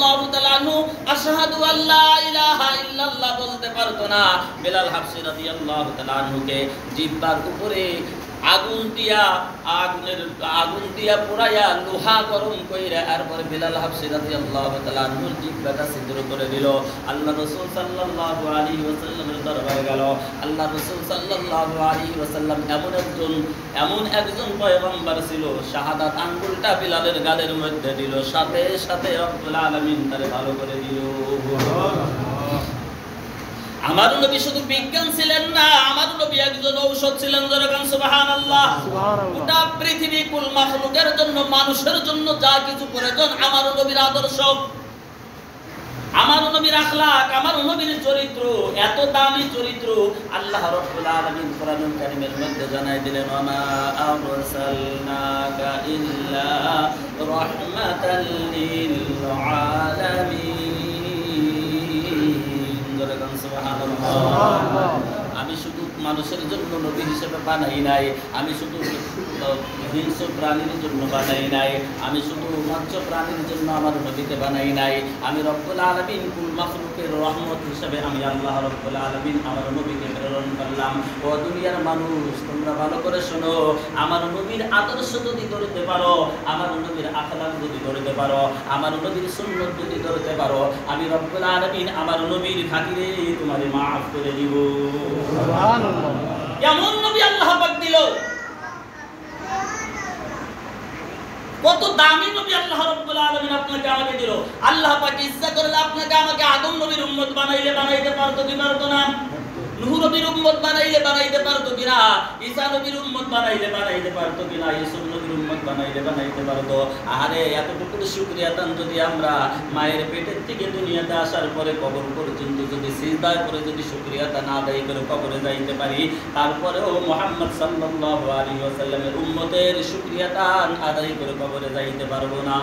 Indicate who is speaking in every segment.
Speaker 1: আল্লাহু তাআলা নু আশহাদু আল্লা ইলাহা ইল্লাল্লাহ বলতে পারতো না। বেলাল হাবশী রাদিয়াল্লাহু তাআলা আনহুকে জিহ্বার উপরে আগুন দিয়া পুরাইয়া লোহা গরম কইরা এরপরে বেলাল হাবশী রাদিয়াল্লাহু তাআলা আনহুর জিহ্বাটা ছিদ্র করে দিল। আল্লাহ রাসূল সাল্লাল্লাহু আলাইহি ওয়াসাল্লামের দরবারে গেল। আল্লাহ রাসূল সাল্লাল্লাহু আলাইহি ওয়াসাল্লাম এমন একজন পয়গম্বর ছিল, শাহাদাত আঙ্গুলটা বেলালের গালের মধ্যে দিল, সাথে সাথে রব্বুল আলামিন তারে ভালো করে দিল। আমার নবী শুধু বিজ্ঞান ছিলেন না, আমার নবী একজন ঔষধ ছিলেন। যেরকম সুবহানাল্লাহ। গোটা পৃথিবী কুল মাখলুকের জন্য, মানুষের জন্য যা কিছু প্রয়োজন আমার নবীর আদর্শ, আমার নবীর আখলাক, আমার নবীর চরিত্র, এত দামি চরিত্র আল্লাহ রাব্বুল আলামিন কোরআনুল কারীমের মধ্যে জানাই দিলেন, ওয়া আরসালনাকা ইল্লা রাহমাতাল লিল আলামিন। সুবহানাল্লাহ। আমি শুধু মানুষের জন্য নবী হিসেবে বানাই নাই, আমি শুধু হিংস্র প্রাণীর জন্য বানাই নাই, আমি শুধু মৎস্য প্রাণীর জন্য আমার নবীকে বানাই নাই, আমি রব্বুল আলামিন কুল মাখলুকের রহমত হিসেবে আমি আল্লাহ রব্বুল আলামিন আমার নবীকে প্রেরণ করলাম। ও দুনিয়ার মানুষ, তোমরা ভালো করে শোনো, আমার নবীর আদর্শ যদি ধরতে পারো, আমার নবীর আখলাক যদি ধরতে পারো, আমার নবীর সুন্নাত যদি ধরতে পারো, আমি রব্বুল আলামিন আমার নবীর খাতিরে তোমারে মাফ করে দিব। সুবহানাল্লাহ। এমন নবী আল্লাহ পাক দিল, কত দামি নবী আল্লাহ রাব্বুল আলামিন আপনাকে আমাকে দিল। আল্লাহ পাক ইচ্ছা করলে আপনাকে আমাকে আদম নবীর উম্মত বানাইতে পারতো কি পারতো না? নূহ নবীর উম্মত বানাইতে পারতো কিনা? ঈসা নবীর উম্মত বানাইতে পারতো কিনা? ইউসুফ নবীর উম্মত বানাইতে পারতো। আরে এতটুকু শুকরিয়া দান যদি আমরা মায়ের পেটের থেকে দুনিয়াতে আসার পরে কবর পর্যন্ত যদি সিজদা করে যদি শুকরিয়া দান আদায় করে কবরে যাইতে পারি, তারপরেও মুহাম্মদ সাল্লাল্লাহু আলাইহি ওয়াসাল্লামের উম্মতের শুকরিয়া দান আদায় করে কবরে যাইতে পারবো না।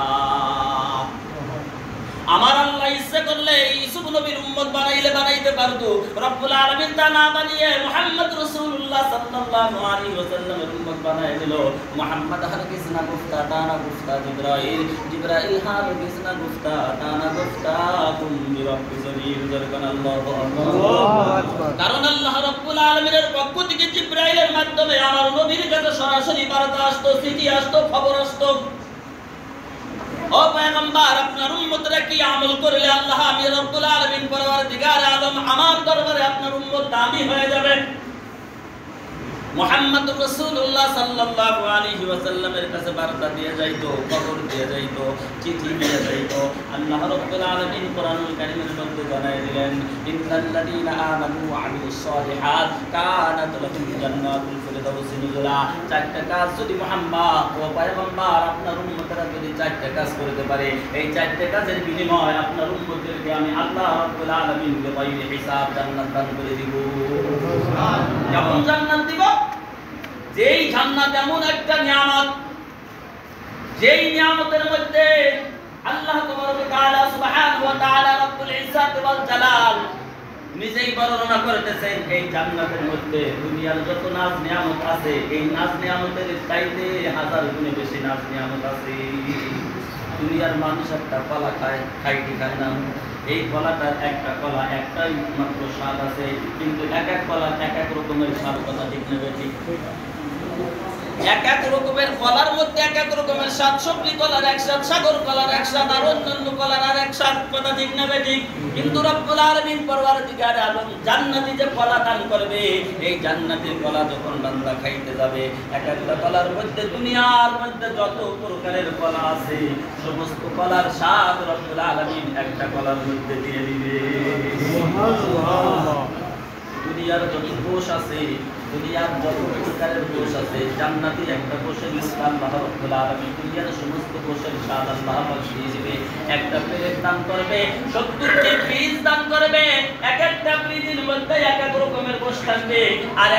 Speaker 1: আমার আল্লাহ ইচ্ছা করলে ইউসুফ নবীর উম্মত বানাইতে পারতো। রব্বুল আলামিন তা না বানিয়ে মুহাম্মদ রাসূলুল্লাহ সাল্লাল্লাহু আলাইহি ওয়াসাল্লামের উম্মত বানায় দিল। মুহাম্মদ হারগিজ না গুফতা তানা গুফতা জিবরাইল হারগিজ না গুফতা তানা গুফতা কুম বিরব্বি জলিল। আল্লাহু আকবার। কারণ আল্লাহ রাব্বুল আলামিনের পক্ষ থেকে জিবরাইলের মাধ্যমে আমার নবীর কাছে সরাসরি বার্তা আসতো, চিঠি আসতো, খবর আসতো। ও পয়গম্বর, আপনার উম্মতরা কি আমল করলে আল্লাহ আমি রব্বুল আলামিন পরওয়ারদিগার আলম আমার দরবারে আপনার উম্মত দামি হয়ে যাবে। মুহাম্মদুর রাসূলুল্লাহ সাল্লাল্লাহু আলাইহি ওয়াসাল্লামের কাছে বার্তা দিয়ে যাইতো, খবর দিয়ে যাইতো, চিঠি দিয়ে যাইতো। আল্লাহ রাব্বুল আলামিন কোরআনুল কারীমের মধ্যে জানায় দিলেন, ইন্নাল্লাযীনা আমানু ওয়া আমিলুস সালিহাত কানাত লাহুম জান্নাতুল ফিরদাউসি নুজুলা। চারটা কাজ যদি মুহাম্মদ ও পয়গম্বর আপনার উম্মতরা যদি চারটা কাজ করতে পারে, এই চারটা কাজের বিনিময়ে আপনার উম্মতদেরকে আমি আল্লাহ রাব্বুল আলামিন বিগাইরি হিসাব জান্নাত দান করে দিব। কেমন জান্নাত দিব? যেই জান্নাত এমন একটা নিয়ামত, যেই নিয়ামতের মধ্যে আল্লাহ তাআলা সুবহানাহু ওয়া তাআলা রব্বুল ইজ্জাত ওয়াল জালাল নিজেই বর্ণনা করতেছেন, এই জান্নাতের মধ্যে দুনিয়ার যত নাজ নিয়ামত আছে, এই নাজ নিয়ামতের চাইতে হাজার গুণে বেশি নাজ নিয়ামত আছে। দুনিয়ার মানুষ একটা কলা খায় না, এই কলাটার একটা কলা একটাই মাত্র স্বাদ আছে, কিন্তু এক এক কলা এক এক রকমের স্বাদ। কথা ঠিক নেবে? ঠিক। এক এক রকমের কলার মধ্যে এক এক রকমের স্বাদ। সবজি কলার এক স্বাদ, সাগর কলার এক স্বাদ, আর অন্যান্য কলার আর এক স্বাদ। কথা ঠিক নেবে? ঠিক। কিন্তু রব্বুল আলামিন পরওয়ারদিগার আলম জান্নাতি যে কলা দান করবে, এই জান্নাতের কলা যখন বান্দা খাইতে যাবে, এক একটা কলার মধ্যে দুনিয়ার মধ্যে যত প্রকারের কলা আছে, সমস্ত কলার স্বাদ রব্বুল আলামিন একটা কলার মধ্যে দিয়ে দিবে। সুবহানাল্লাহ। দুনিয়ার যত কোষ আছে, দুনিয়ার যত প্রকারের কোষ আছে, জান্নাতি একটা কোষের ইসলাম আল্লাহ রাব্বুল আলামিন দুনিয়ার সমস্ত কোষের স্বাদ আল্লাহ পাক দিয়ে দিবে। একটা প্লেট দান করবে, 70টি বীজ দান করবে, এক একটা বীজের মধ্যে এক এক রকমের কোষ থাকবে, আর